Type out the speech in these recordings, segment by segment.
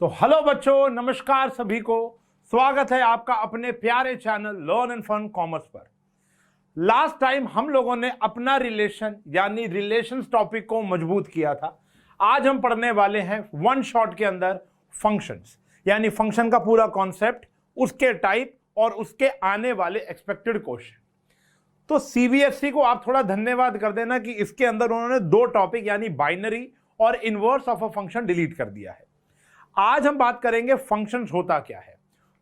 तो हेलो बच्चों, नमस्कार सभी को। स्वागत है आपका अपने प्यारे channel learn and fun commerce पर। लास्ट टाइम हम लोगों ने अपना रिलेशन यानी रिलेशंस टॉपिक को मजबूत किया था। आज हम पढ़ने वाले हैं वन शॉट के अंदर फंक्शंस, यानी फंक्शन का पूरा कॉन्सेप्ट, उसके टाइप और उसके आने वाले एक्सपेक्टेड क्वेश्चन। तो सीबीएसई को आप थोड़ा धन्यवाद कर देना कि इसके अंदर उन्होंने दो टॉपिक यानी बाइनरी और inverse of a function delete कर दिया है। आज हम बात करेंगे फंक्शंस होता क्या है।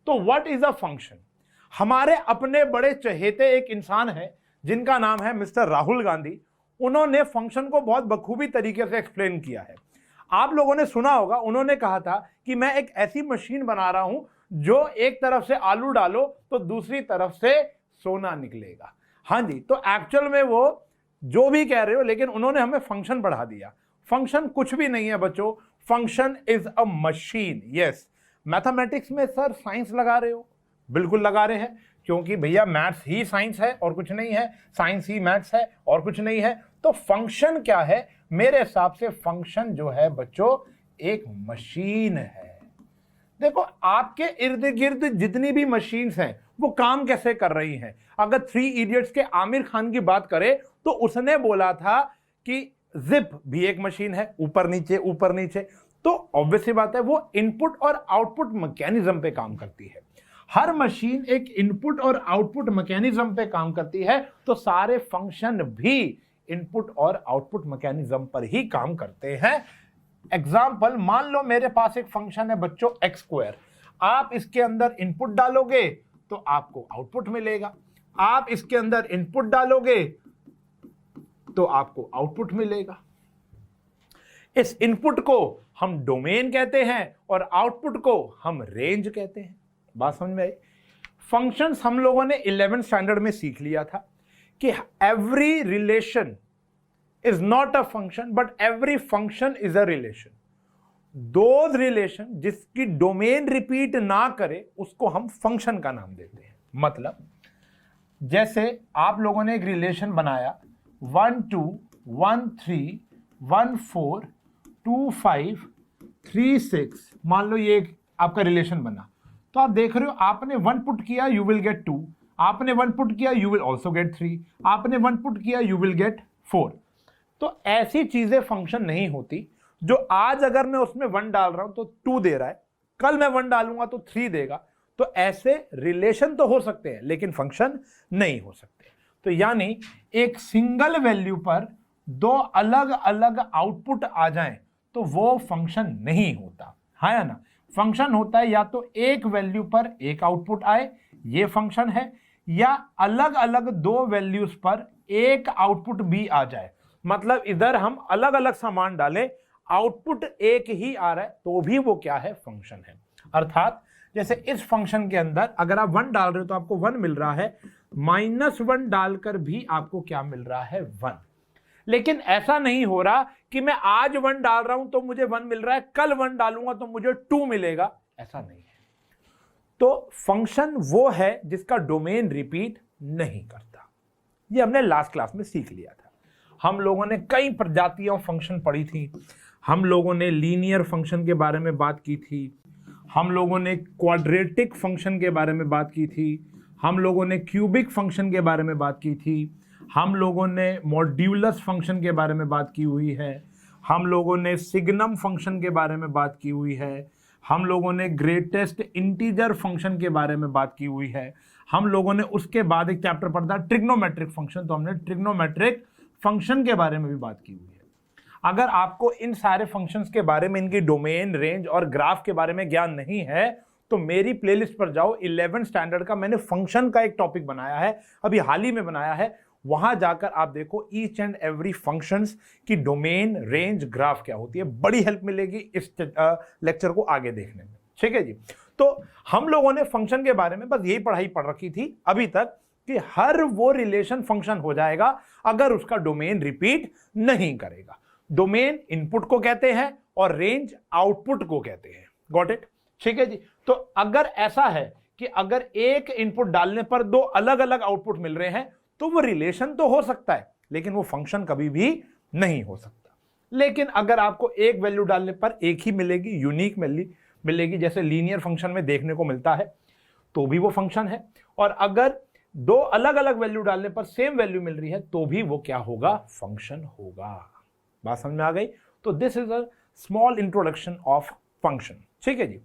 तो व्हाट इज अ फंक्शन। हमारे अपने बड़े चहेते एक इंसान है जिनका नाम है मिस्टर राहुल गांधी। उन्होंने फंक्शन को बहुत बखूबी तरीके से एक्सप्लेन किया है। आप लोगों ने सुना होगा, उन्होंने कहा था कि मैं एक ऐसी मशीन बना रहा हूं जो एक तरफ से आलू डालो तो दूसरी तरफ से सोना निकलेगा। हाँ जी, तो एक्चुअल में वो जो भी कह रहे हो, लेकिन उन्होंने हमें फंक्शन पढ़ा दिया। फंक्शन कुछ भी नहीं है बच्चों, function is a machine. Yes, mathematics में सर साइंस लगा रहे हो, बिल्कुल लगा रहे हैं, क्योंकि भैया मैथ्स ही साइंस है और कुछ नहीं है, साइंस ही मैथ्स है और कुछ नहीं है। तो फंक्शन क्या है? मेरे हिसाब से फंक्शन जो है बच्चों एक मशीन है। देखो, आपके इर्द गिर्द जितनी भी मशीन्स हैं वो काम कैसे कर रही हैं। अगर 3 इडियट्स के आमिर खान की बात करें तो उसने बोला था कि जिप भी एक मशीन है, ऊपर नीचे ऊपर नीचे। तो ऑब्वियसली बात है वो इनपुट और आउटपुट मैकेनिज्म पे काम करती है। हर मशीन एक इनपुट और आउटपुट मैकेनिज्म पे काम करती है, तो सारे फंक्शन भी इनपुट और आउटपुट मैकेनिज्म पर ही काम करते हैं। एग्जाम्पल, मान लो मेरे पास एक फंक्शन है बच्चों एक्स स्क्वायर। आप इसके अंदर इनपुट डालोगे तो आपको आउटपुट मिलेगा, आप इसके अंदर इनपुट डालोगे तो आपको आउटपुट मिलेगा। इस इनपुट को हम डोमेन कहते हैं और आउटपुट को हम रेंज कहते हैं। बात समझ में आई? फंक्शंस हम लोगों ने 11th स्टैंडर्ड में सीख लिया था कि every relation is not a function but every function is a relation. Those relation जिसकी डोमेन रिपीट ना करे उसको हम फंक्शन का नाम देते हैं। मतलब जैसे आप लोगों ने एक रिलेशन बनाया 1 2 1 3 1 4 2 5 3 6, मान लो ये आपका रिलेशन बना। तो आप देख रहे हो, आपने 1 पुट किया यू विल गेट 2, आपने 1 पुट किया यू विल ऑल्सो गेट 3, आपने 1 पुट किया यू विल गेट 4। तो ऐसी चीजें फंक्शन नहीं होती जो आज अगर मैं उसमें 1 डाल रहा हूं तो 2 दे रहा है, कल मैं 1 डालूंगा तो 3 देगा। तो ऐसे रिलेशन तो हो सकते हैं लेकिन फंक्शन नहीं हो सकते। तो यानी एक सिंगल वैल्यू पर 2 अलग अलग आउटपुट आ जाएं तो वो फंक्शन नहीं होता, हाँ या ना। फंक्शन होता है या तो एक वैल्यू पर एक आउटपुट आए, ये फंक्शन है, या अलग अलग 2 वैल्यूज पर एक आउटपुट भी आ जाए। मतलब इधर हम अलग अलग सामान डालें, आउटपुट एक ही आ रहा है तो भी वो क्या है? फंक्शन है। अर्थात जैसे इस फंक्शन के अंदर अगर आप 1 डाल रहे हो तो आपको 1 मिल रहा है, -1 डालकर भी आपको क्या मिल रहा है? 1। लेकिन ऐसा नहीं हो रहा कि मैं आज 1 डाल रहा हूं तो मुझे 1 मिल रहा है, कल 1 डालूंगा तो मुझे 2 मिलेगा, ऐसा नहीं है। तो फंक्शन वो है जिसका डोमेन रिपीट नहीं करता। ये हमने लास्ट क्लास में सीख लिया था। हम लोगों ने कई प्रजातियों फंक्शन पढ़ी थी। हम लोगों ने लीनियर फंक्शन के बारे में बात की थी, हम लोगों ने क्वाड्रेटिक फंक्शन के बारे में बात की थी, हम लोगों ने क्यूबिक फंक्शन के बारे में बात की थी, हम लोगों ने मॉड्यूलस फंक्शन के बारे में बात की हुई है, हम लोगों ने सिग्नम फंक्शन के बारे में बात की हुई है, हम लोगों ने ग्रेटेस्ट इंटीजर फंक्शन के बारे में बात की हुई है, हम लोगों ने उसके बाद एक चैप्टर पढ़ा ट्रिग्नोमेट्रिक फंक्शन, तो हमने ट्रिग्नोमेट्रिक फंक्शन के बारे में भी बात की हुई है। अगर आपको इन सारे फंक्शंस के बारे में, इनकी डोमेन, रेंज और ग्राफ के बारे में ज्ञान नहीं है तो मेरी प्लेलिस्ट पर जाओ। 11th स्टैंडर्ड का मैंने फंक्शन का एक टॉपिक बनाया है, अभी हाल ही में बनाया है। वहां जाकर आप देखो ईच एंड एवरी फंक्शंस की डोमेन, रेंज, ग्राफ क्या होती है। बड़ी हेल्प मिलेगी इस लेक्चर को आगे देखने में। ठीक है जी। तो हम लोगों ने फंक्शन के बारे में बस यही पढ़ाई पढ़ रखी थी अभी तक कि हर वो रिलेशन फंक्शन हो जाएगा अगर उसका डोमेन रिपीट नहीं करेगा। डोमेन इनपुट को कहते हैं और रेंज आउटपुट को कहते हैं। Got it? ठीक है जी। तो अगर ऐसा है कि अगर एक इनपुट डालने पर 2 अलग अलग आउटपुट मिल रहे हैं तो वो रिलेशन तो हो सकता है लेकिन वो फंक्शन कभी भी नहीं हो सकता। लेकिन अगर आपको एक वैल्यू डालने पर एक ही मिलेगी, यूनिक मिलेगी, जैसे लीनियर फंक्शन में देखने को मिलता है, तो भी वो फंक्शन है। और अगर दो अलग अलग वैल्यू डालने पर सेम वैल्यू मिल रही है तो भी वो क्या होगा, फंक्शन होगा। बात समझ में आ गई? तो this is a small introduction of function. ठीक है जी।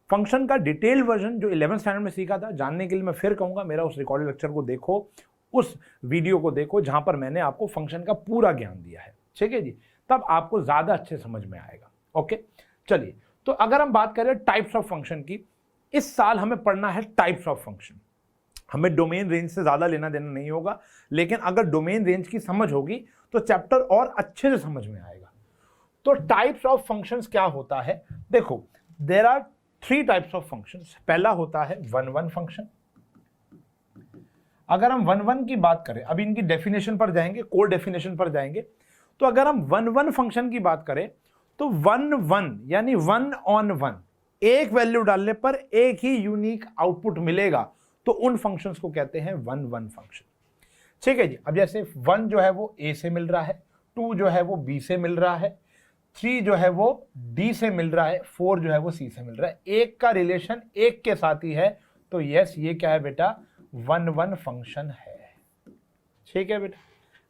फंक्शन का डिटेल वर्जन जो 11th स्टैंडर्ड में सीखा था, जानने के लिए मैं फिर कहूंगा मेरा उस रिकॉर्डेड लेक्चर को देखो, उस वीडियो को देखो जहां पर मैंने आपको फंक्शन का पूरा ज्ञान दिया है। ठीक है जी, तब आपको ज्यादा अच्छे समझ में आएगा। ओके, चलिए, तो अगर हम बात करें टाइप्स ऑफ फंक्शन की, इस साल हमें पढ़ना है टाइप्स ऑफ फंक्शन। हमें डोमेन रेंज से ज्यादा लेना देना नहीं होगा, लेकिन अगर डोमेन रेंज की समझ होगी तो चैप्टर और अच्छे से समझ में आएगा। तो टाइप्स ऑफ फंक्शंस क्या होता है, देखो there are 3 types of functions. पहला होता है 1-1 फंक्शन। अगर हम 1-1 की बात करें, अभी इनकी डेफिनेशन पर जाएंगे, कोड डेफिनेशन पर जाएंगे, तो अगर हम 1-1 फंक्शन की बात करें तो 1-1 यानी 1 on 1, एक वैल्यू डालने पर एक ही यूनिक आउटपुट मिलेगा, तो उन फंक्शंस को कहते हैं 1-1 फंक्शन। ठीक है जी। अब जैसे 1 जो है वो a से मिल रहा है, 2 जो है वो b से मिल रहा है, 3 जो है वो d से मिल रहा है, 4 जो है वो c से मिल रहा है, एक का रिलेशन एक के साथ ही है, तो यस ये क्या है बेटा, 1-1 फंक्शन है। ठीक है बेटा,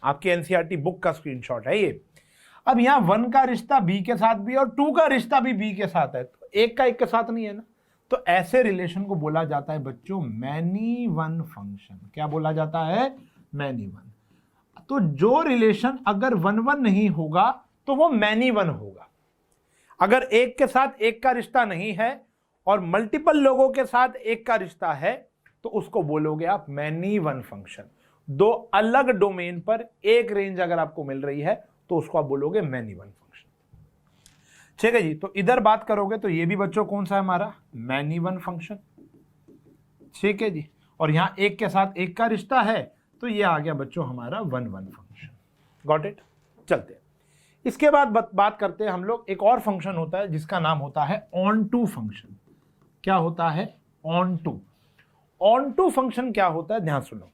आपकी एनसीईआरटी बुक का स्क्रीनशॉट है ये। अब यहां 1 का रिश्ता b के साथ भी और 2 का रिश्ता भी b के साथ है, तो एक का एक के साथ नहीं है ना, तो ऐसे रिलेशन को बोला जाता है बच्चों मैनी वन फंक्शन। क्या बोला जाता है, मैनी वन। तो जो रिलेशन अगर 1-1 नहीं होगा तो वो मैनी वन होगा। अगर एक के साथ एक का रिश्ता नहीं है और मल्टीपल लोगों के साथ एक का रिश्ता है तो उसको बोलोगे आप मैनी वन फंक्शन। दो अलग डोमेन पर एक रेंज अगर आपको मिल रही है तो उसको आप बोलोगे मैनी वन फंक्शन। ठीक है जी। तो इधर बात करोगे तो ये भी बच्चों कौन सा है हमारा, मैनी वन फंक्शन। ठीक है जी। और यहां एक के साथ एक का रिश्ता है तो ये आ गया बच्चों हमारा 1-1 फंक्शन। Got it. चलते हैं, इसके बाद बात करते हैं हम लोग, एक और फंक्शन होता है जिसका नाम होता है ऑन टू फंक्शन। क्या होता है, onto. Onto function क्या होता है, ध्यान सुनो।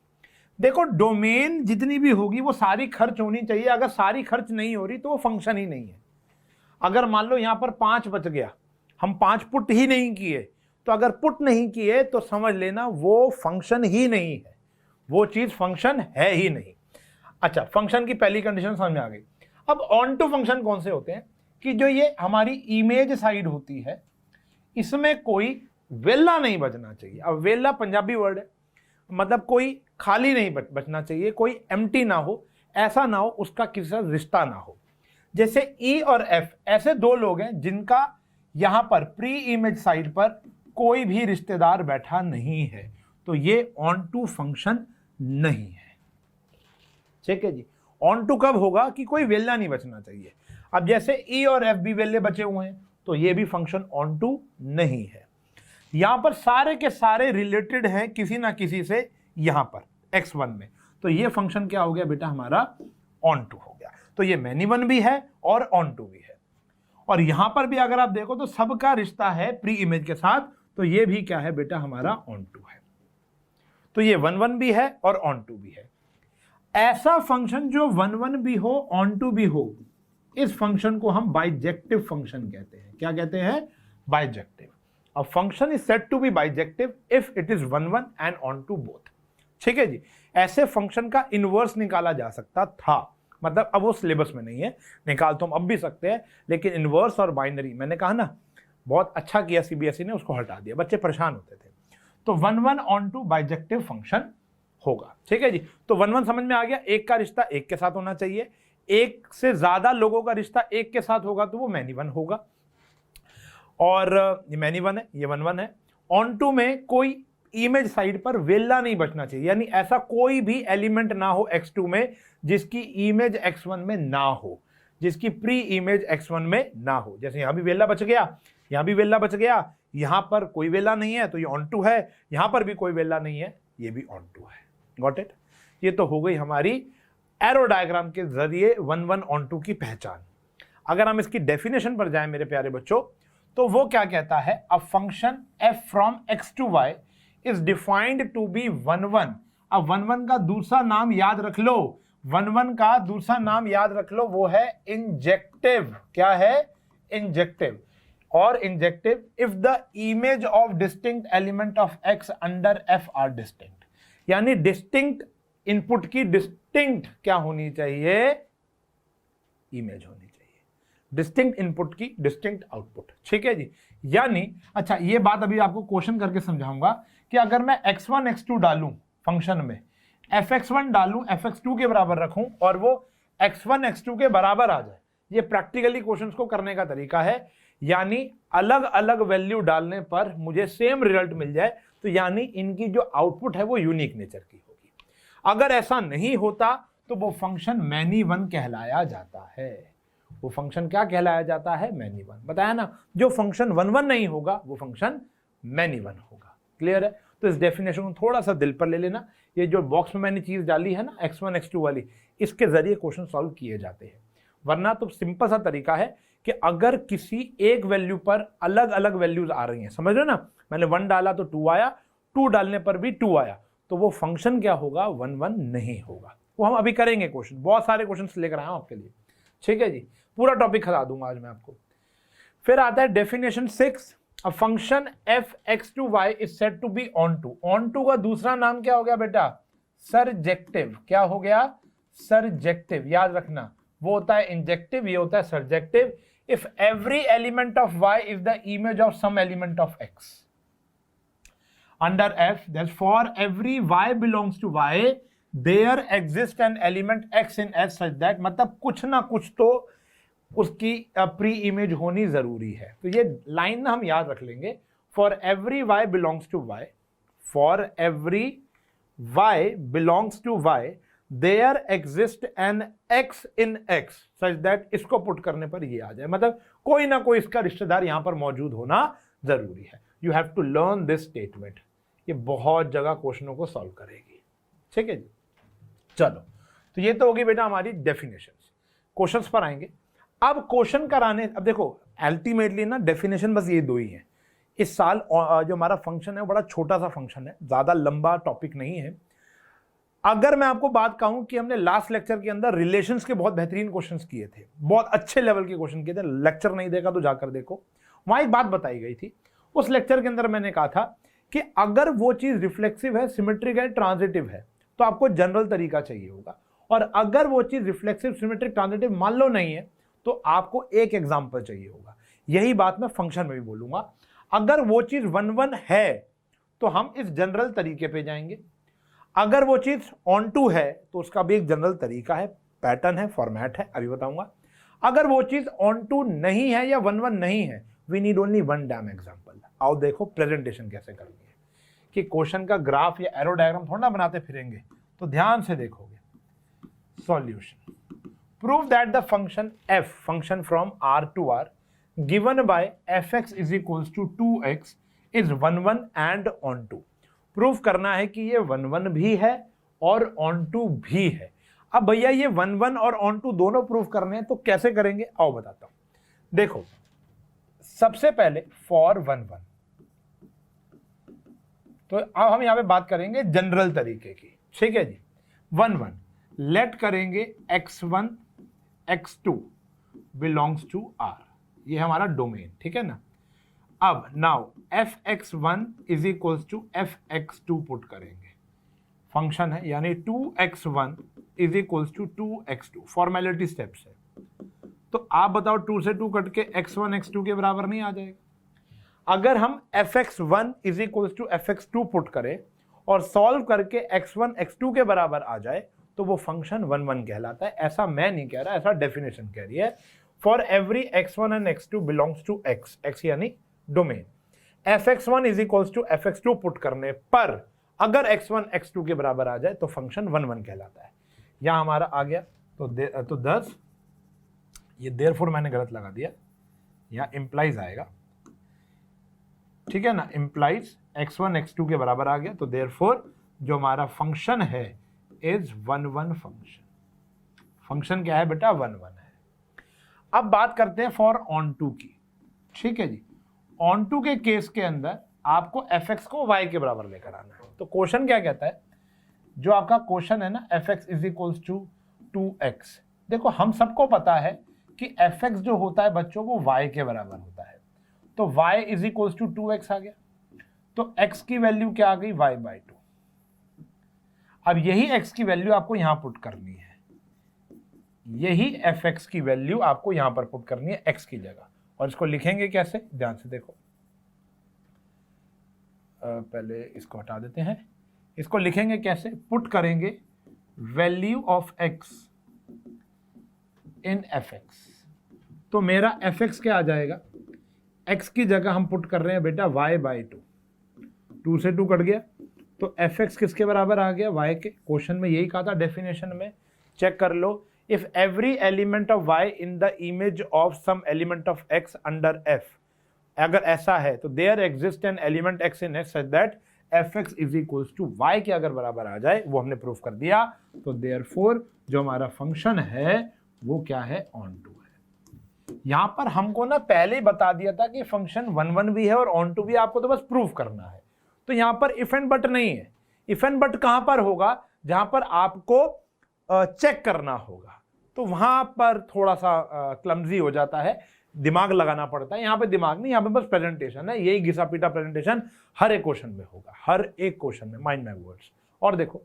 देखो डोमेन जितनी भी होगी वो सारी खर्च होनी चाहिए, अगर सारी खर्च नहीं हो रही तो वो फंक्शन ही नहीं है। अगर मान लो यहां पर 5 बच गया, हम 5 पुट ही नहीं किए, तो अगर पुट नहीं किए तो समझ लेना वो फंक्शन ही नहीं है, वो चीज फंक्शन है ही नहीं। अच्छा, फंक्शन की पहली कंडीशन समझ में आ गई। अब ऑन टू फंक्शन कौन से होते हैं कि जो ये हमारी इमेज साइड होती है इसमें कोई वेला नहीं बचना चाहिए। अब वेला पंजाबी वर्ड है, मतलब कोई खाली नहीं बचना चाहिए, कोई एम्प्टी ना हो, ऐसा ना हो उसका किसी से रिश्ता ना हो। जैसे ई और एफ ऐसे दो लोग हैं जिनका यहां पर प्री इमेज साइड पर कोई भी रिश्तेदार बैठा नहीं है, तो ये ऑन टू फंक्शन नहीं है। ठीक है जी। ऑन टू कब होगा कि कोई वेला नहीं बचना चाहिए। अब जैसे ई और एफ भी वेले बचे हुए हैं तो ये भी फंक्शन ऑन टू नहीं है। यहां पर सारे के सारे रिलेटेड हैं किसी ना किसी से, यहां पर x1 में, तो ये फंक्शन क्या हो गया बेटा हमारा, ऑन टू हो गया। तो ये मैनी वन भी है और ऑन टू भी है। और यहां पर भी अगर आप देखो तो सबका रिश्ता है प्री इमेज के साथ, तो ये भी क्या है बेटा हमारा ऑन टू है। तो ये 1-1 भी है और ऑन टू भी है। ऐसा फंक्शन जो 1-1 भी हो ऑन टू भी हो, इस फंक्शन को हम बाइजेक्टिव फंक्शन कहते हैं। क्या कहते हैं, bijective. A function is said to be bijective if it is 1-1 and onto both. ठीक है जी। ऐसे फंक्शन का इनवर्स निकाला जा सकता था, मतलब अब वो सिलेबस में नहीं है, निकाल तो हम अब भी सकते हैं, लेकिन इनवर्स और बाइनरी मैंने कहा ना, बहुत अच्छा किया सीबीएसई ने, उसको हटा दिया, बच्चे परेशान होते थे। तो 1-1 ऑन टू बाइजेक्टिव फंक्शन होगा। ठीक है जी। तो 1-1 समझ में आ गया, एक का रिश्ता एक के साथ होना चाहिए, एक से ज्यादा लोगों का रिश्ता एक के साथ होगा तो वो मैनी वन होगा। और ये मैनी वन है, ये 1-1 है। ऑन टू में कोई इमेज साइड पर वेला नहीं बचना चाहिए, यानी ऐसा कोई भी एलिमेंट ना हो x2 में जिसकी इमेज x1 में ना हो, जिसकी प्री इमेज x1 में ना हो। जैसे यहां भी वेला बच गया, यहां भी वेला बच गया, यहां पर कोई वेला नहीं है तो ये ऑन टू है, यहां पर भी कोई वेला नहीं है, ये भी ऑन टू है। Got it. ये तो हो गई हमारी एरो डायग्राम के जरिए 1-1 ऑन टू की पहचान। अगर हम इसकी डेफिनेशन पर जाएं मेरे प्यारे बच्चों, तो वो क्या कहता है, a function f from x to y is defined to be 1-1। अब 1-1 का दूसरा नाम याद रख लो, 1-1 का दूसरा नाम याद रख लो, वो है इंजेक्टिव। क्या है, इंजेक्टिव। और injective if the image of distinct element of x under F R distinct, यानी डिस्टिंक्ट इनपुट की डिस्टिंक्ट क्या होनी चाहिए, इमेज होनी चाहिए, डिस्टिंक्ट इनपुट की डिस्टिंक्ट आउटपुट। ठीक है जी, यानी अच्छा ये बात अभी आपको क्वेश्चन करके समझाऊंगा कि अगर मैं x1 x2 डालूं फंक्शन में, fx1 डालूं fx2 के बराबर रखूं और वो x1 x2 के बराबर आ जाए, ये प्रैक्टिकली क्वेश्चंस को करने का तरीका है, यानी अलग अलग वैल्यू डालने पर मुझे सेम रिजल्ट मिल जाए, तो यानी इनकी जो आउटपुट है वो यूनिक नेचर की होगी। अगर ऐसा नहीं होता तो वो फंक्शन मैनी वन कहलाया जाता है। वो फंक्शन क्या कहलाया जाता है, मैनी वन। बताया ना, जो फंक्शन वन वन नहीं होगा वो फंक्शन मैनी वन होगा। क्लियर है? तो इस डेफिनेशन को थोड़ा सा दिल पर ले लेना। ये जो बॉक्स में मैंने चीज डाली है ना x1 x2 वाली, इसके जरिए क्वेश्चन सॉल्व किए जाते हैं। वरना तो सिंपल सा तरीका है कि अगर किसी एक वैल्यू पर अलग अलग वैल्यूज आ रही हैं, समझ रहे ना, मैंने 1 डाला तो 2 आया, 2 डालने पर भी 2 आया, तो वो फंक्शन क्या होगा, 1 1 नहीं होगा। वो हम अभी करेंगे क्वेश्चन, बहुत सारे क्वेश्चन लेकर आया हूं आपके लिए। ठीक है जी, पूरा टॉपिक खिला दूंगा आज मैं आपको। फिर आता है definition 6, a function f x to y is said to be onto. Onto का दूसरा नाम क्या हो गया बेटा, सरजेक्टिव। क्या हो गया, सरजेक्टिव। याद रखना, वो होता है इंजेक्टिव, ये होता है surjective. If every element of y is the image of some element of x under f, that for every y belongs to y there exist an element x in f such that, मतलब कुछ ना कुछ तो उसकी pre image होनी जरूरी है। तो ये लाइन ना हम याद रख लेंगे, for every y belongs to y, for every y belongs to y there exist an x in x such that, इसको पुट करने पर ये आ जाए, मतलब कोई ना कोई इसका रिश्तेदार यहां पर मौजूद होना जरूरी है। You have to learn this statement, ये बहुत जगह क्वेश्चनों को सॉल्व करेगी। ठीक है जी, चलो तो ये तो होगी बेटा हमारी डेफिनेशंस। क्वेश्चंस पर आएंगे। अब क्वेश्चन कराने, अब देखो अल्टीमेटली ना डेफिनेशन बस ये दो ही है। इस साल जो हमारा फंक्शन है वो बड़ा छोटा सा फंक्शन है, ज्यादा लंबा टॉपिक नहीं है। अगर मैं आपको बात कहूं कि हमने लास्ट लेक्चर के अंदर रिलेशंस के बहुत बेहतरीन क्वेश्चंस किए थे, बहुत अच्छे लेवल के क्वेश्चन किए थे, लेक्चर नहीं देखा तो जाकर देखो, वहां एक बात बताई गई थी। उस लेक्चर के अंदर मैंने कहा था कि अगर वो चीज रिफ्लेक्सिव है, सिमेट्रिक है, ट्रांजिटिव है, तो आपको जनरल तरीका चाहिए होगा, और अगर वो चीज रिफ्लेक्सिव, सिमेट्रिक, ट्रांजिटिव मान लो नहीं है तो आपको एक एग्जांपल चाहिए होगा। यही बात मैं फंक्शन में भी बोलूंगा। अगर वो चीज 1 1 है तो हम इस जनरल तरीके पे जाएंगे, अगर वो चीज ऑन टू है तो उसका भी एक जनरल तरीका है, पैटर्न है, फॉर्मेट है, अभी बताऊंगा। अगर वो चीज ऑन टू नहीं है या 1 1 नहीं है, we need only one damn example. आओ देखो प्रेजेंटेशन कैसे करनी है, कि क्वेश्चन का ग्राफ या एरो डायग्राम थोड़ा ना बनाते फिरेंगे, तो ध्यान से देखोगे। Solution, prove that the function f, function from r to r, given by fx is equals to 2x is 1 1 and on 2। Proof करना है कि ये 1 1 भी है और on 2 भी है। अब भैया ये 1 1 और on 2 दोनों प्रूफ करने हैं, तो कैसे करेंगे आओ बताता हूं। देखो सबसे पहले फॉर 1 1, तो अब हम यहां पे बात करेंगे जनरल तरीके की। ठीक है जी, 1 1 लेट करेंगे x1 x2 belongs to r, ये हमारा डोमेन। ठीक है ना। अब now fx1 is equals to fx2 put करेंगे, फंक्शन है, यानी 2x1 is equals to 2x2, formality steps है। तो आप बताओ 2 से 2 कट के x1 x2 के बराबर नहीं आ जाएगा। अगर हम fx1 is equals to fx2 put करें और सॉल्व करके x1 x2 के बराबर आ जाए, तो वो फंक्शन 1 1 कहलाता है। ऐसा मैं नहीं कह रहा, ऐसा डेफिनेशन कह रही है। For every x1 and x2 belongs to x, x यानी domain, fx1 is equals to fx2 put करने पर अगर x1 x2 के बराबर आ जाए तो फंक्शन 1 1 कहलाता है। यहां हमारा आ गया, तो 10, ये देयरफॉर मैंने गलत लगा दिया, यहां इंप्लाइज आएगा। ठीक है ना, इंप्लाइज x1 x2 के बराबर आ गया, तो देयरफॉर जो हमारा फंक्शन है इज 1 1 फंक्शन। फंक्शन क्या है बेटा, 1 1 है। अब बात करते हैं फॉर ऑन टू की। ठीक है जी, ऑन टू के केस के अंदर आपको fx को y के बराबर लेकर आना है। तो क्वेश्चन क्या कहता है, जो आपका क्वेश्चन है ना, fx is equals to 2x। देखो हम सबको पता है कि fx जो होता है बच्चों वो y के बराबर होता है, तो y is equals to 2x आ गया, तो x की वैल्यू क्या आ गई, y/2। अब यही x की वैल्यू आपको यहां पुट करनी है, यही fx की वैल्यू आपको यहां पर पुट करनी है x की जगह, और इसको लिखेंगे कैसे, ध्यान से देखो। पहले इसको हटा देते हैं, इसको लिखेंगे कैसे, पुट करेंगे value of x in fx। तो मेरा fx क्या आ जाएगा, x की जगह हम पुट कर रहे हैं बेटा y/2, 2 से 2 कट गया, तो fx किसके बराबर आ गया, y के। क्वेश्चन में यही कहा था, डेफिनेशन में चेक कर लो, if every element of y in the image of some element of x under f, अगर ऐसा है तो there exist an element x in x such that fx is equals to y के अगर बराबर आ जाए, वो हमने प्रूफ कर दिया। तो देयरफॉर जो हमारा फंक्शन है वो क्या है, ऑन टू है। यहां पर हमको ना पहले ही बता दिया था कि फंक्शन 1 1 भी है और ऑन टू भी, आपको तो बस प्रूफ करना है। तो यहां पर इफ एंड बट नहीं है, इफ एंड बट कहां पर होगा, जहां पर आपको चेक करना होगा, तो वहां पर थोड़ा सा क्लमजी हो जाता है, दिमाग लगाना पड़ता है। यहां पे दिमाग नहीं, यहां पे बस प्रेजेंटेशन है, यही घिसा पीटा प्रेजेंटेशन हर एक क्वेश्चन में होगा, हर एक क्वेश्चन में, माइंड माय वर्ड्स। और देखो,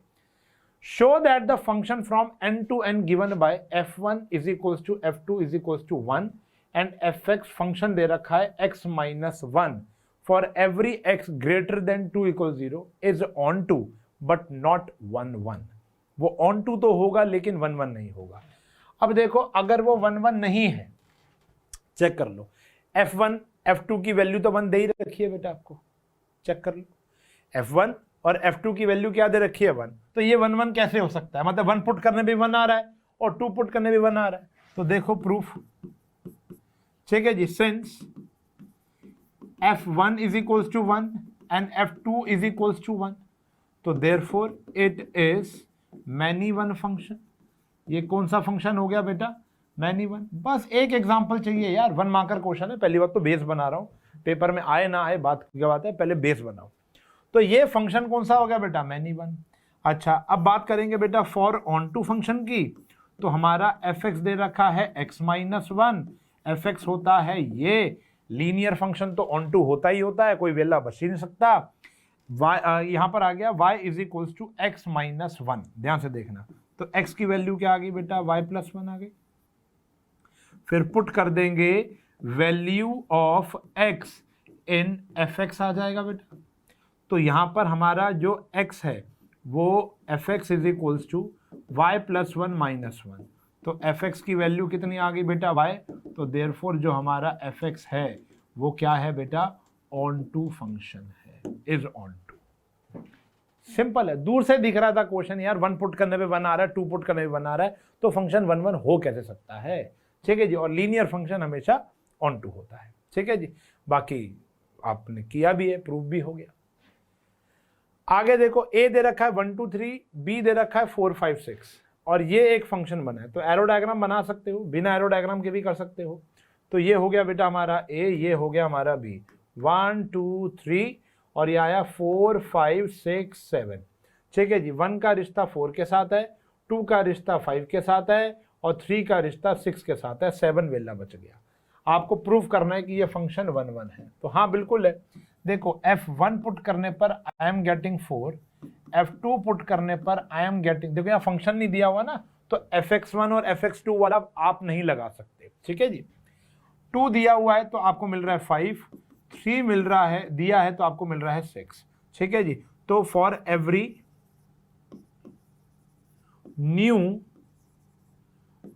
show that the function from n to n given by f1 is equals to f2 is equals to 1 and fx function दे रखा है x minus 1 for every x greater than 2 equal 0 is onto but not 1 1। वो on to तो होगा लेकिन 1 1 नहीं होगा। अब देखो, अगर वो 1 1 नहीं है, चेक कर लो, f1 f2 की वैल्यू तो 1 दे ही रखी है बेटा, आपको चेक कर लो, f1 और f2 की वैल्यू क्या दे रखी है, 1। तो ये 1 1 कैसे हो सकता है, मतलब 1 पुट करने पे 1 आ रहा है और 2 पुट करने पे 1 आ रहा है। तो देखो प्रूफ, ठीक है जी, since f1 is equals to 1 and f2 is equals to 1, तो therefore it is many one function. ये कौन सा फंक्शन हो गया बेटा, मैनी वन। बस एक एग्जांपल चाहिए यार, 1 मार्कर क्वेश्चन है, पहली बात तो बेस बना रहा हूं, पेपर में आए ना आए बात की बात है, पहले बेस बनाओ। तो ये फंक्शन कौन सा हो गया बेटा, मैनी वन। अच्छा, अब बात करेंगे बेटा फॉर ऑन टू फंक्शन की, तो हमारा fx दे रखा है x माइनस 1, fx होता है ये, लीनियर फंक्शन तो ऑन टू होता ही होता है, कोई वेला बच ही नहीं सकता। यहां पर आ गया y is equals to x minus 1, ध्यान से देखना, तो x की वैल्यू क्या आ गई बेटा, y प्लस 1 आ गई। फिर पुट कर देंगे value of x in fx आ जाएगा बेटा। तो यहां पर हमारा जो x है वो fx is equals to y plus 1 minus 1, तो fx की वैल्यू कितनी आ गई बेटा, y। तो देयरफॉर जो हमारा fx है वो क्या है बेटा, ऑन टू फंक्शन है, इज ऑन टू। सिंपल है, दूर से दिख रहा था क्वेश्चन यार, 1 पुट करने पे 1 आ रहा है, 2 पुट करने पे 1 आ रहा है, तो फंक्शन 1 1 हो कैसे सकता है, ठीक है जी। और लीनियर फंक्शन हमेशा ऑन टू होता है, ठीक है जी। बाकी आपने किया भी है, प्रूफ भी हो गया। आगे देखो, a दे रखा है 1 2 3, b दे रखा है 4 5 6, और ये एक फंक्शन बना है, तो एरो डायग्राम बना सकते हो, बिना एरो डायग्राम के भी कर सकते हो। तो ये हो गया बेटा हमारा a, ये हो गया हमारा b, 1 2 3, और ये आया 4 5 6 7, ठीक है जी। 1 का रिश्ता 4 के साथ है, 2 का रिश्ता 5 के साथ है, और 3 का रिश्ता 6 के साथ है, 7 वेला बच गया। आपको प्रूफ करना है कि ये फंक्शन 1 1 है, तो हाँ बिल्कुल है। देखो, f1 पुट करने पर I am getting 4, f2 put करने पर आई एम गेटिंग, देखो यहाँ फंक्शन नहीं दिया हुआ ना, तो fx1 और fx2 वाला आप नहीं लगा सकते, ठीक है जी। 2 दिया हुआ है तो आपको मिल रहा है 5, 3 मिल रहा है, दिया है तो आपको मिल रहा है 6, ठीक है जी। तो फॉर एवरी न्यू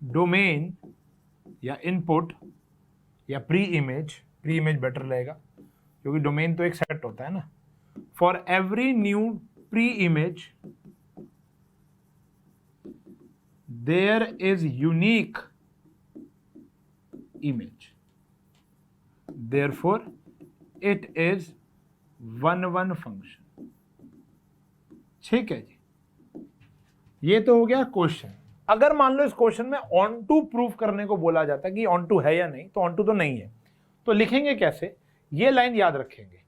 डोमेन या इनपुट या प्री इमेज बेटर रहेगा क्योंकि डोमेन तो एक सेट होता है ना। For every new pre image there is unique image, therefore it is 1 1 function, ठीक है जी। ये तो हो गया क्वेश्चन। अगर मान लो इस क्वेश्चन में ऑन टू प्रूफ करने को बोला जाता है कि ऑन टू है या नहीं, तो ऑन टू तो नहीं है, तो लिखेंगे कैसे, ये लाइन याद रखेंगे,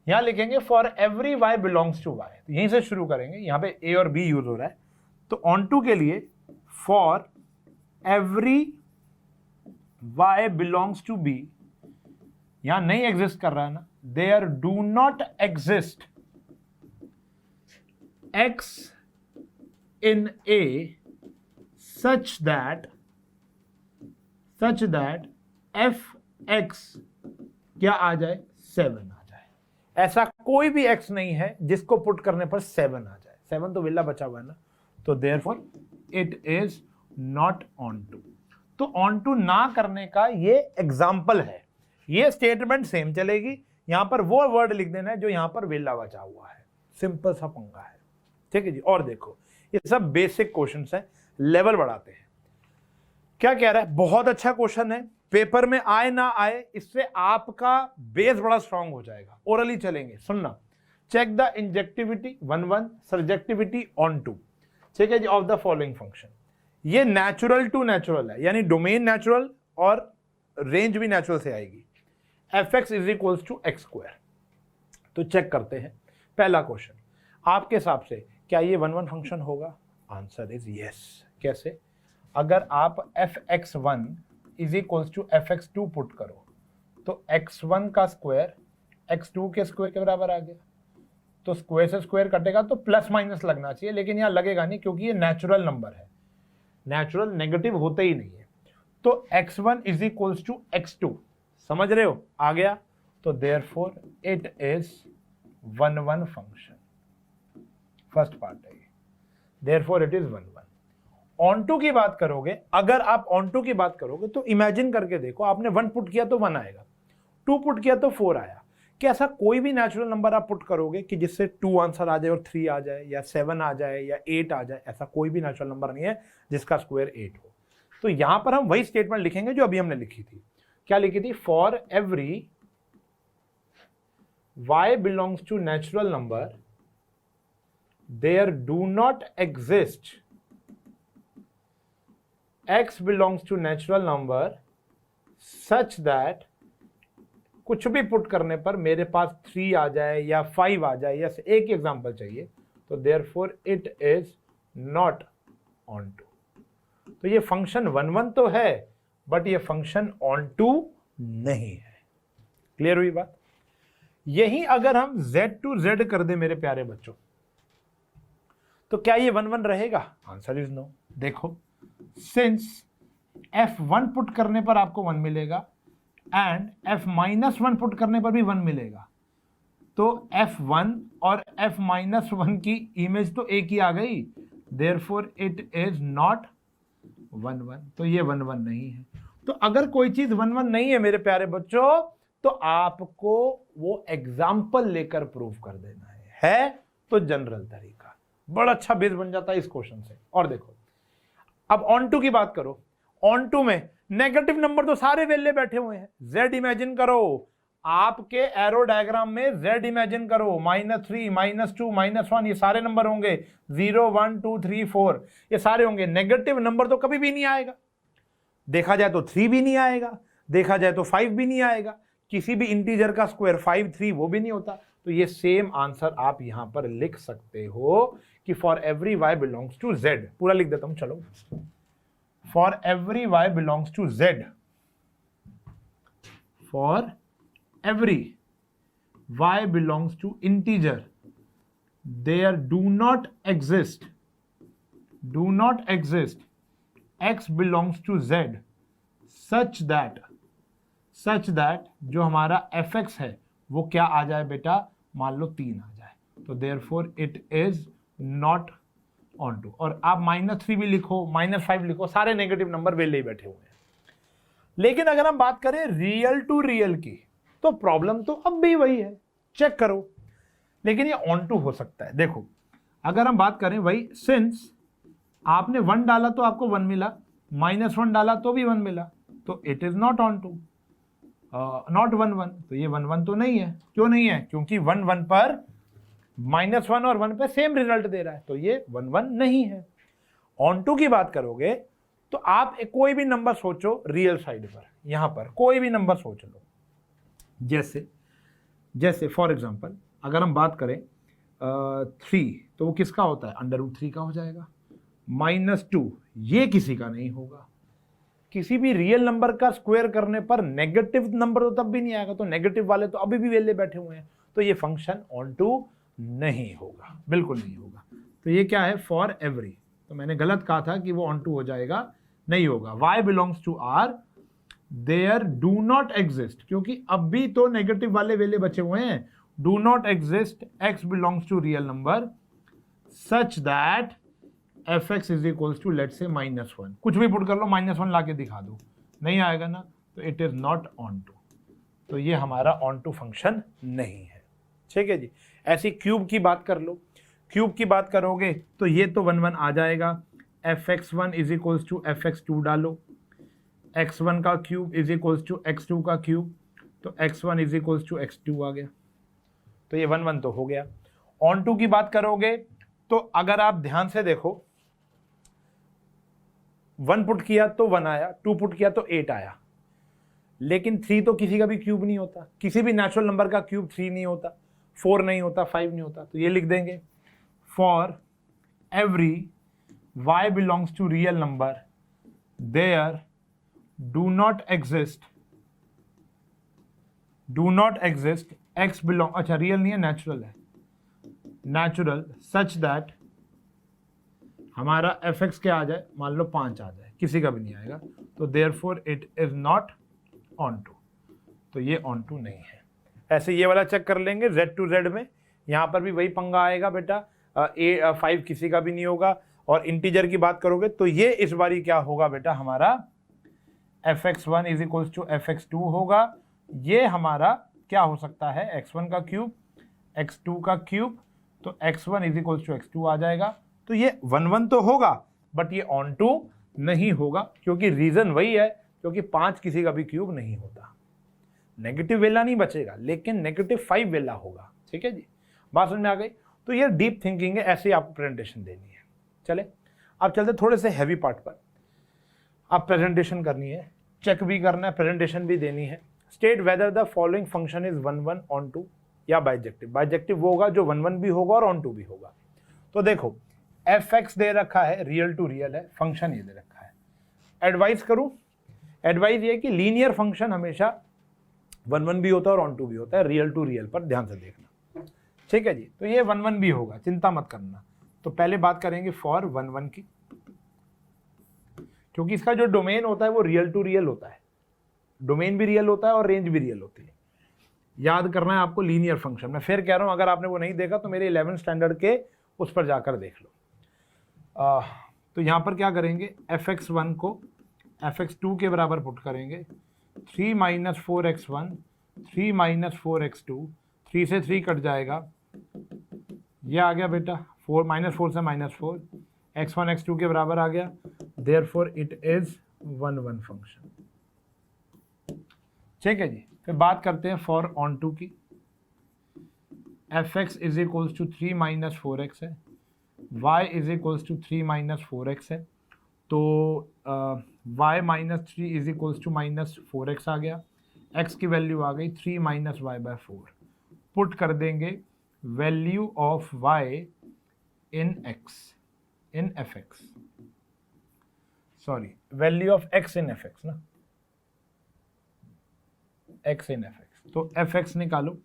यहां लिखेंगे for every y belongs to y, तो यहीं से शुरू करेंगे, यहां पे a और b यूज हो रहा है, तो ऑन टू के लिए for every y belongs to b यहां नहीं एग्जिस्ट कर रहा है ना, there do not exist x in a such that fx क्या आ जाए, 7 आ जाए। ऐसा कोई भी x नहीं है जिसको पुट करने पर 7 आ जाए। 7 तो विला बचा हुआ है ना, तो therefore it is not onto. तो ऑन टू ना करने का ये एग्जाम्पल है। ये स्टेटमेंट सेम चलेगी, यहां पर वो वर्ड लिख देना है जो यहां पर विला बचा हुआ है। सिंपल सा पंगा है, ठीक है जी। और देखो ये सब बेसिक क्वेश्चंस हैं, लेवल बढ़ाते हैं। क्या कह रहा है, बहुत अच्छा क्वेश्चन है, पेपर में आए ना आए इससे आपका बेस बड़ा स्ट्रांग हो जाएगा। ओरली चलेंगे, सुनना। Check the injectivity 1 surjectivity onto, ठीक है जी, ऑफ द फॉलोइंग फंक्शन। ये नेचुरल टू नेचुरल है, यानी डोमेन नेचुरल और रेंज भी नेचुरल से आएगी। fx is equals to x square. तो चेक करते हैं पहला क्वेश्चन, आपके हिसाब से क्या ये 1 फंक्शन होगा? Answer is yes. कैसे? अगर आप fx1 is equals to fx2 put करो तो x1 का स्क्वायर x2 के स्क्वायर के बराबर आ गया। तो स्क्वायर से स्क्वायर कटेगा तो प्लस माइनस लगना चाहिए, लेकिन यहां लगेगा नहीं क्योंकि ये नेचुरल नंबर है। नेचुरल नेगेटिव होते ही नहीं है। तो x1 is equals to x2, समझ रहे हो? आ गया। तो therefore it is 1 function. First part है ये, therefore it is 1 onto की बात करोगे, अगर आप ऑन टू की बात करोगे तो इमेजिन करके देखो, आपने 1 पुट किया तो 1 आएगा, 2 पुट किया तो 4 आया। क्या ऐसा कोई भी नेचुरल नंबर आप पुट करोगे कि जिससे 2 आंसर आ जाए और 3 आ जाए या 7 आ जाए या 8 आ जाए? ऐसा कोई भी नेचुरल नंबर नहीं है जिसका स्क्वायर 8 हो। तो यहां पर हम वही स्टेटमेंट लिखेंगे जो अभी हमने लिखी थी। क्या लिखी थी? For every y belongs to natural number there do not exist x belongs to natural number such that कुछ भी पुट करने पर मेरे पास 3 आ जाए या 5 आ जाए, या एक ही एग्जांपल चाहिए, तो therefore it is not on to। तो ये फंक्शन 1 तो है बट ये फंक्शन on to नहीं है। क्लियर हुई बात? यही अगर हम z to z कर दे मेरे प्यारे बच्चों, तो क्या ये 1 रहेगा? Answer is no. देखो, सिंस f1 पुट करने पर आपको 1 मिलेगा एंड f-1 पुट करने पर भी 1 मिलेगा, तो f1 और f-1 की इमेज तो एक ही आ गई, देयरफॉर इट इज नॉट 1 तो ये 1 नहीं है। तो अगर कोई चीज 1 नहीं है मेरे प्यारे बच्चों, तो आपको वो एग्जाम्पल लेकर प्रूव कर देना है तो जनरल तरीका बड़ा अच्छा बेस बन जाता है इस क्वेश्चन से। और देखो, अब ऑन टू की बात करो। ऑन टू में नेगेटिव नंबर तो सारे वेले बैठे हुए हैं। जेड इमेजिन करो, आपके एरो डायग्राम में जेड इमेजिन करो, -3, -2, -1, ये सारे नंबर होंगे। 0, 1, 2, 3, 4 ये सारे होंगे। नेगेटिव नंबर तो कभी भी नहीं आएगा। देखा जाए तो 3 भी नहीं आएगा, देखा जाए तो 5 भी नहीं आएगा, किसी भी इंटीजर का स्क्वायर 5, 3 वो भी नहीं होता। तो ये सेम आंसर आप यहां पर लिख सकते हो कि for every y belongs to z। पूरा लिख देता हूं, चलो। For every y belongs to z, for every y belongs to integer, there do not exist x belongs to z such that जो हमारा fx है वो क्या आ जाए बेटा? मान लो 3 आ जाए, तो therefore it is not onto. और आप -3 भी लिखो, -5 लिखो, सारे नेगेटिव नंबर वेले ही बैठे हुए हैं। लेकिन अगर हम बात करें रियल टू रियल की, तो प्रॉब्लम तो अब भी वही है, चेक करो। लेकिन ये ऑन टू हो सकता है। देखो, अगर हम बात करें वही, सिंस आपने 1 डाला तो आपको 1 मिला, -1 डाला तो भी 1 मिला, तो it is not onto, not 1 तो ये 1 तो नहीं है। क्यों नहीं है? क्योंकि 1 पर -1 और 1 पे सेम रिजल्ट दे रहा है, तो ये 1 नहीं है। ऑन टू की बात करोगे तो आप कोई भी नंबर सोचो रियल साइड पर, यहां पर कोई भी नंबर सोच लो। जैसे फॉर एग्जांपल अगर हम बात करें 3, तो वो किसका होता है? √3 का हो जाएगा। -2 ये किसी का नहीं होगा। किसी भी रियल नंबर का स्क्वायर करने पर नेगेटिव नंबर तो तब भी नहीं आएगा, तो नेगेटिव वाले तो अभी भी वेले बैठे हुए हैं, तो ये फंक्शन ऑन टू नहीं होगा, बिल्कुल नहीं होगा। तो ये क्या है, फॉर एवरी, तो मैंने गलत कहा था कि वो ऑन टू हो जाएगा, नहीं होगा। y belongs to r there do not exist, क्योंकि अब भी तो नेगेटिव वाले वेले बचे हुए हैं, do not exist x belongs to real number such that fx is equals to let's say -1, कुछ भी पुट कर लो, -1 लाके दिखा दो, नहीं आएगा ना, तो it is not onto, तो ये हमारा ऑन टू फंक्शन नहीं है। ठीक है जी। ऐसी क्यूब की बात कर लो, क्यूब की बात करोगे तो ये तो 1 1 आ जाएगा, fx1 is equals to fx2 डालो, x1 का cube is equals to x2 का क्यूब, तो x1 is equals to x2 आ गया, तो ये 1 1 तो हो गया। ऑन टू की बात करोगे तो अगर आप ध्यान से देखो, 1 पुट किया तो 1 आया, 2 पुट किया तो 8 आया, लेकिन 3 तो किसी का भी क्यूब नहीं होता, किसी भी नेचुरल नंबर का क्यूब 3 नहीं होता, 4 नहीं होता, 5 नहीं होता, तो ये लिख देंगे for every y belongs to real number there do not exist x belong, अच्छा रियल नहीं है, नेचुरल है, नेचुरल सच दैट हमारा fx क्या आ जाए, मान लो 5 आ जाए, किसी का भी नहीं आएगा, तो therefore it is not onto, तो ये ऑन टू नहीं है। ऐसे ये वाला चेक कर लेंगे z टू z में, यहाँ पर भी वही पंगा आएगा बेटा, 5 किसी का भी नहीं होगा, और इंटीजर की बात करोगे तो ये इस बारी क्या होगा बेटा, हमारा fx1 is equals to fx2 होगा, ये हमारा क्या हो सकता है, x1 का क्यूब, x2 का क्यूब, तो x1 is equals to x2 आ जाएगा, तो ये 1 1 तो होगा, बट ये ऑन टू नहीं होगा, क्योंकि रीजन वही है, क्योंकि 5 किसी का भी क्यूब नहीं होता, नेगेटिव वेला नहीं बचेगा, लेकिन -5 वेला होगा। ठीक है जी, बात समझ में आ गई। तो ये डीप थिंकिंग है, ऐसे ही आपको प्रेजेंटेशन देनी है। चले अब चलते थोड़े से हैवी पार्ट पर। अब प्रेजेंटेशन करनी है, चेक भी करना है, प्रेजेंटेशन भी देनी है। State whether the following function is 1 1 onto या बाइजेक्टिव। बाइजेक्टिव वो होगा जो 1 1 भी होगा और ऑन टू भी होगा। तो देखो fx दे रखा है, रियल टू रियल है, फंक्शन ये दे रखा है। एडवाइस करूं, एडवाइस ये कि लीनियर फंक्शन हमेशा 1 1 भी होता है और ऑन टू भी होता है, रियल टू रियल पर ध्यान से देखना। ठीक है जी, तो ये 1 1 भी होगा, चिंता मत करना। तो पहले बात करेंगे फॉर 1 1 की, क्योंकि इसका जो डोमेन होता है वो रियल टू रियल होता है, डोमेन भी रियल होता है और रेंज भी रियल होती है। याद करना है आपको लीनियर फंक्शन। मैं फिर कह रहा हूं, अगर आपने वो नहीं देखा तो मेरे 11th स्टैंडर्ड के उस पर जाकर देख लो। तो यहाँ पर क्या करेंगे, fx1 को fx2 के बराबर पुट करेंगे, 3 - 4x1 3 - 4x2, 3 से 3 कट जाएगा, ये आ गया बेटा 4 -4 से -4, x1 x2 के बराबर आ गया, देयरफॉर इट इज 1 1 फंक्शन। ठीक है जी, फिर बात करते हैं फॉर ऑन टू की। fx is equals to 3 - 4x है, y is equals to 3 - 4x है, तो y - 3 is equals to -4x आ गया, x की वैल्यू आ गई 3 - y/4। पुट कर देंगे value of y in x in fx, sorry value of x in fx ना, x इन fx। तो fx निकालो,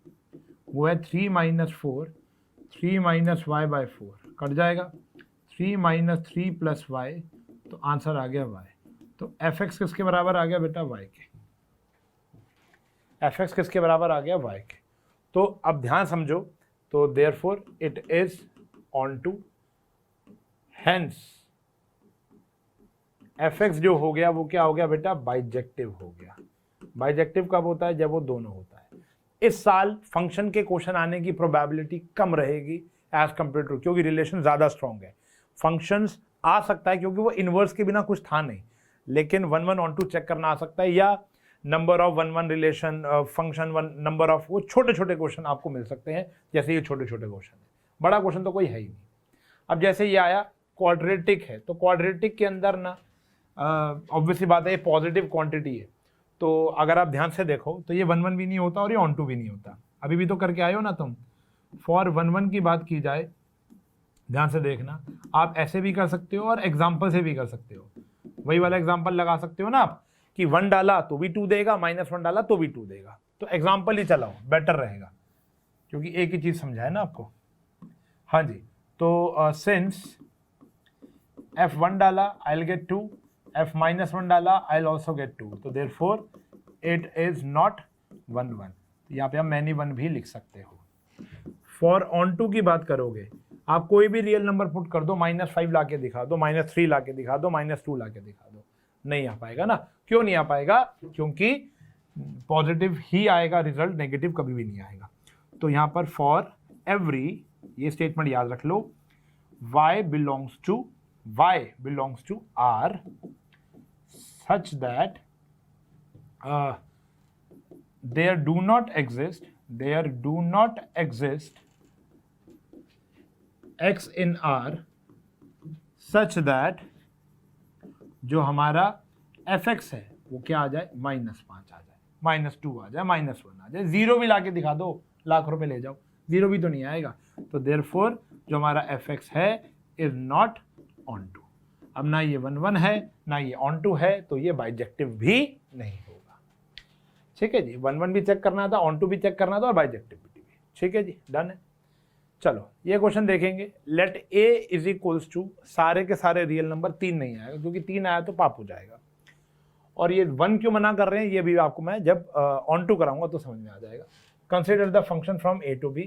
वो है 3 - 4, 3 - y/4 कट जाएगा, 3 - 3 + y, तो आंसर आ गया y। तो fx किसके बराबर आ गया बेटा, y के। fx किसके बराबर आ गया, y के। तो अब ध्यान समझो, तो therefore it is onto, hence fx जो हो गया वो क्या हो गया बेटा, बाइजेक्टिव हो गया। बाइजेक्टिव कब होता है, जब वो दोनों होता है। इस साल फंक्शन के क्वेश्चन आने की प्रोबेबिलिटी कम रहेगी एज कम्पेयर टू, क्योंकि रिलेशन ज़्यादा स्ट्रॉन्ग है। फंक्शंस आ सकता है क्योंकि वो इनवर्स के बिना कुछ था नहीं, लेकिन 1 1 ऑन टू चेक करना आ सकता है, या number of 1 1 relation function 1 number of, वो छोटे छोटे क्वेश्चन आपको मिल सकते हैं, जैसे ये छोटे छोटे क्वेश्चन है। बड़ा क्वेश्चन तो कोई है ही नहीं। अब जैसे ये आया क्वाड्रेटिक है, तो क्वाड्रेटिक के अंदर ना ऑब्वियसली बात है ये पॉजिटिव क्वांटिटी है, तो अगर आप ध्यान से देखो तो ये 1 1 भी नहीं होता और ये ऑन टू भी नहीं होता। अभी भी तो करके आए हो ना तुम। फॉर 1 1 की बात की जाए, ध्यान से देखना, आप ऐसे भी कर सकते हो और एग्जाम्पल से भी कर सकते हो। वही वाला एग्जांपल लगा सकते हो ना आप कि 1 डाला तो भी 2 देगा, -1 डाला तो भी 2 देगा। तो एग्जांपल ही चलाओ, बेटर रहेगा, क्योंकि एक ही चीज समझा है ना आपको। हाँ जी, तो सिंस f1 डाला आई विल गेट 2, f-1 डाला आई विल ऑल्सो गेट 2, तो देयरफॉर इट इज नॉट 1 1। यहाँ पे आप मैनी 1 भी लिख सकते हो। फॉर ऑन टू की बात करोगे, आप कोई भी रियल नंबर पुट कर दो, -5 ला के दिखा दो, -3 ला के दिखा दो, -2 ला के दिखा दो, नहीं आ पाएगा ना। क्यों नहीं आ पाएगा? क्योंकि पॉजिटिव ही आएगा रिजल्ट, नेगेटिव कभी भी नहीं आएगा। तो यहाँ पर फॉर एवरी, ये स्टेटमेंट याद रख लो, y belongs to R such that there do not exist x in R such that जो हमारा fx है वो क्या आ जाए, -5 आ जाए, -2 आ जाए, -1 आ जाए, 0 भी लाके दिखा दो, लाख रुपए ले जाओ, 0 भी तो नहीं आएगा। तो देयरफॉर जो हमारा fx है इज नॉट ऑन टू। अब ना ये 1 1 है ना ये ऑन टू है, तो ये बाइजेक्टिव भी नहीं होगा। ठीक है जी, 1 1 भी चेक करना था, ऑन टू भी चेक करना था और बाइजेक्टिविटी भी। ठीक है जी, डन है। चलो ये क्वेश्चन देखेंगे। Let a is equals to, सारे के सारे रियल नंबर 3 नहीं आएगा, क्योंकि 3 आया तो पाप हो जाएगा। और ये 1 क्यों मना कर रहे हैं ये भी आपको मैं जब ऑन टू कराऊंगा तो समझ में आ जाएगा। Consider the function from a to b,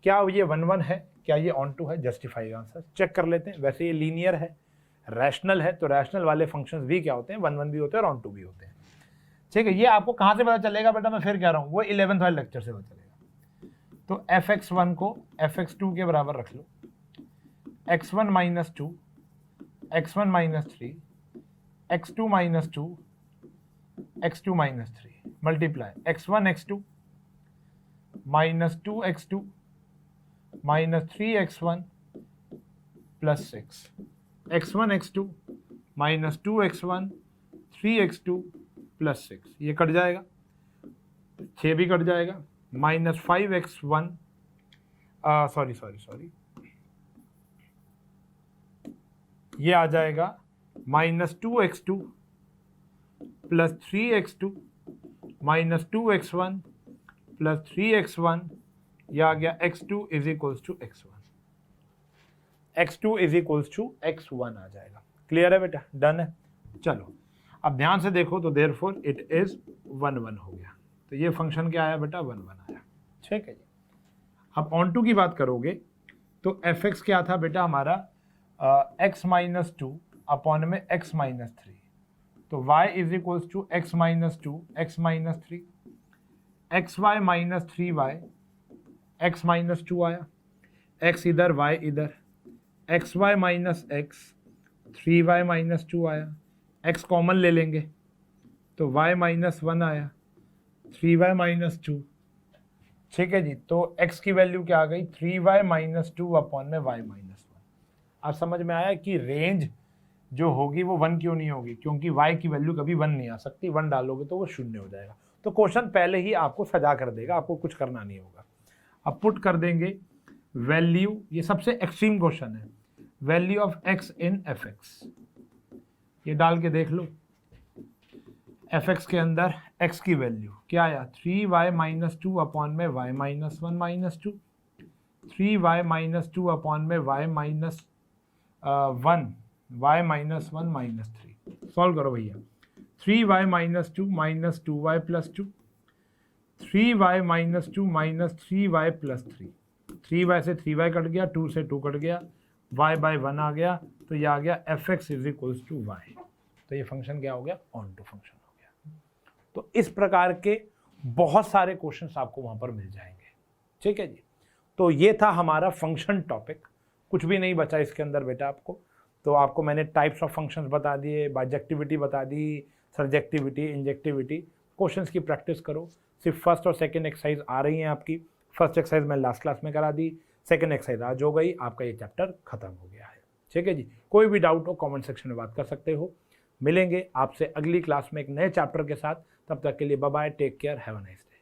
क्या ये 1 1 है, क्या ये ऑन टू है, जस्टिफाई आंसर चेक कर लेते हैं। वैसे ये लीनियर है, रैशनल है, तो रैशनल वाले फंक्शंस भी क्या होते हैं, 1 1 भी होते हैं और ऑन टू भी होते हैं। ठीक है, ये आपको कहाँ से पता चलेगा बेटा, मैं फिर कह रहा हूँ, वो 11th वाले लेक्चर से पता चलेगा। तो fx1 को fx2 के बराबर रख लो, x1 - 2, x1 - 3, x2 - 2, x2 - 3 multiply x1 x2 -2 x2 -3 x1 plus 6, x1 x2 -2 x1 3 x2 plus 6, ये कट जाएगा, 6 भी कट जाएगा, -5 x1 सॉरी ये आ जाएगा -2 x2 plus 3 x2 -2 x1 plus 3 x1, यह आ गया x2 is equals to x1, x2 is equals to x1 आ जाएगा। क्लियर है बेटा, डन है। चलो अब ध्यान से देखो, तो देयरफॉर इट इज 1 1 हो गया। तो ये फंक्शन क्या आया बेटा, 1 1 आया। ठीक है जी। अब ऑन टू की बात करोगे तो fx क्या था बेटा हमारा, x - 2 अपॉन में x - 3, तो y is equals to x - 2 x - 3, xy - 3y, x - 2 आया, x इधर y इधर, xy - x 3y - 2 आया, x कॉमन ले लेंगे तो y - 1 आया, 3y - 2। ठीक है जी, तो x की वैल्यू क्या आ गई, 3y - 2 अपॉन में y - 1। आप समझ में आया कि रेंज जो होगी वो 1 क्यों नहीं होगी, क्योंकि y की वैल्यू कभी 1 नहीं आ सकती, 1 डालोगे तो वो 0 हो जाएगा। तो क्वेश्चन पहले ही आपको सजा कर देगा, आपको कुछ करना नहीं होगा। अब पुट कर देंगे वैल्यू, ये सबसे एक्सट्रीम क्वेश्चन है, value of x in fx, ये डाल के देख लो। fx के अंदर x की वैल्यू क्या आया, 3y - 2 अपॉन में y - 1 - 2, 3y - 2 अपॉन में y - 1 y - 1 - 3। सॉल्व करो भैया, 3y - 2 -2y + 2, 3y - 2 -3y + 3, 3y से 3y कट गया, 2 से 2 कट गया, y/1 आ गया, तो ये आ गया fx is equals to y। तो ये फंक्शन क्या हो गया, ऑन टू फंक्शन हो गया। तो इस प्रकार के बहुत सारे क्वेश्चंस आपको वहां पर मिल जाएंगे। ठीक है जी, तो ये था हमारा फंक्शन टॉपिक, कुछ भी नहीं बचा इसके अंदर बेटा आपको। तो आपको मैंने टाइप्स ऑफ फंक्शंस बता दिए, बाइजेक्टिविटी बता दी, सर्जेक्टिविटी, इंजेक्टिविटी। क्वेश्चंस की प्रैक्टिस करो। सिर्फ फर्स्ट और सेकंड एक्सरसाइज आ रही हैं आपकी। फर्स्ट एक्सरसाइज मैं लास्ट क्लास में करा दी, सेकंड एक्सरसाइज आज हो गई, आपका ये चैप्टर खत्म हो गया है। ठीक है जी, कोई भी डाउट हो कमेंट सेक्शन में बात कर सकते हो। मिलेंगे आपसे अगली क्लास में एक नए चैप्टर के साथ, तब तक के लिए bye bye, take care, have a nice day.